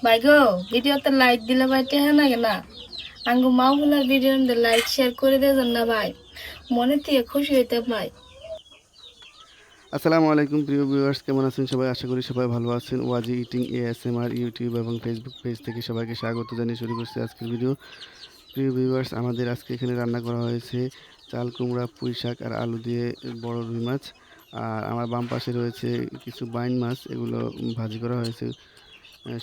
ভাই গো, ভিডিওতে লাইক দিলে ভাই টেহা না কেনা আঙ্গু মাগুলার ভিডিও লাইক শেয়ার করে দেন না ভাই, মনে থেকে খুশি হইতে ভাই। আসসালামু আলাইকুম প্রিয় ভিউয়ার্স, কেমন আছেন সবাই? আশা করি সবাই ভালো আছেন। ওয়াজি ইটিং এএসএমআর ইউটিউব এবং ফেসবুক পেজ থেকে সবাইকে স্বাগত জানিয়ে শুরু করছি আজকের ভিডিও। প্রিয় ভিউয়ার্স, আমাদের আজকে এখানে রান্না করা হয়েছে চাল কুমড়া, পুঁই শাক আর আলু দিয়ে বড় রুই মাছ। আর আমার বাম পাশে রয়েছে কিছু বাইন মাছ, এগুলো ভাজি করা হয়েছে,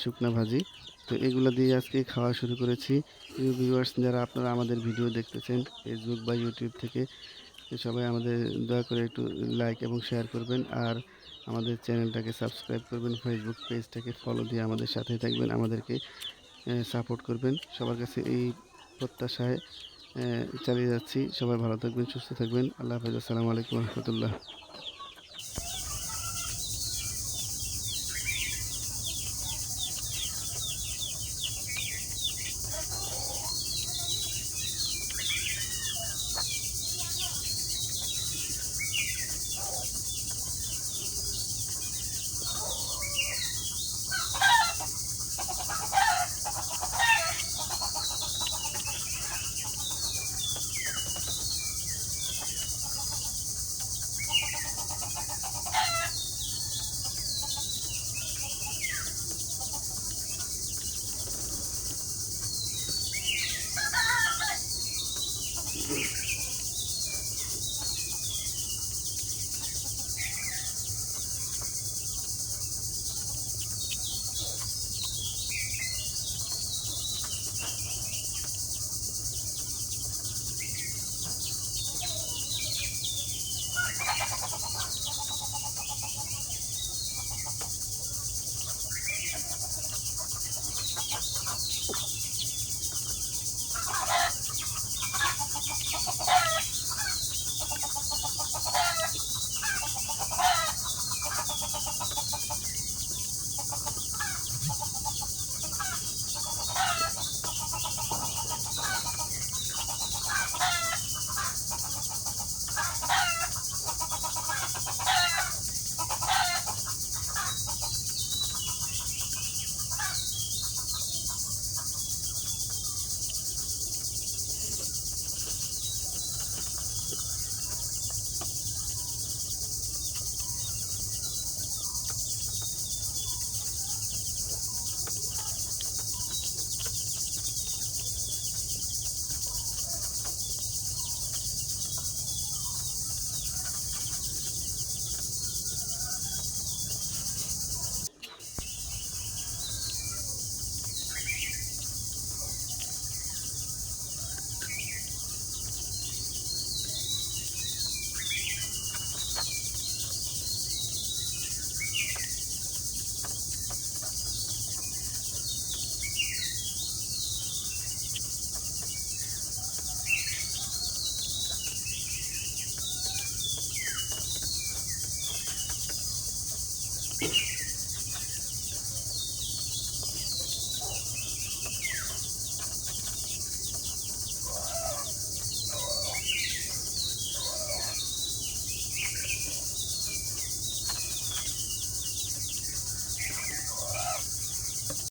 শুকনা ভাজি। তো এগুলো দিয়ে আজকে খাওয়া শুরু করেছি। প্রিয় ভিউয়ার্স, যারা আপনারা আমাদের ভিডিও দেখতেছেন ফেসবুক বা ইউটিউব থেকে, সবাই আমাদের দয়া করে একটু লাইক এবং শেয়ার করবেন, আর আমাদের চ্যানেলটাকে সাবস্ক্রাইব করবেন, ফেসবুক পেজটাকে ফলো দিয়ে আমাদের সাথে থাকবেন, আমাদেরকে সাপোর্ট করবেন। সবার কাছে এই প্রত্যাশায় চালিয়ে যাচ্ছি। সবাই ভালো থাকবেন, সুস্থ থাকবেন। আল্লাহ হাফেজ। আসসালামু আলাইকুম রহমতুল্লাহ।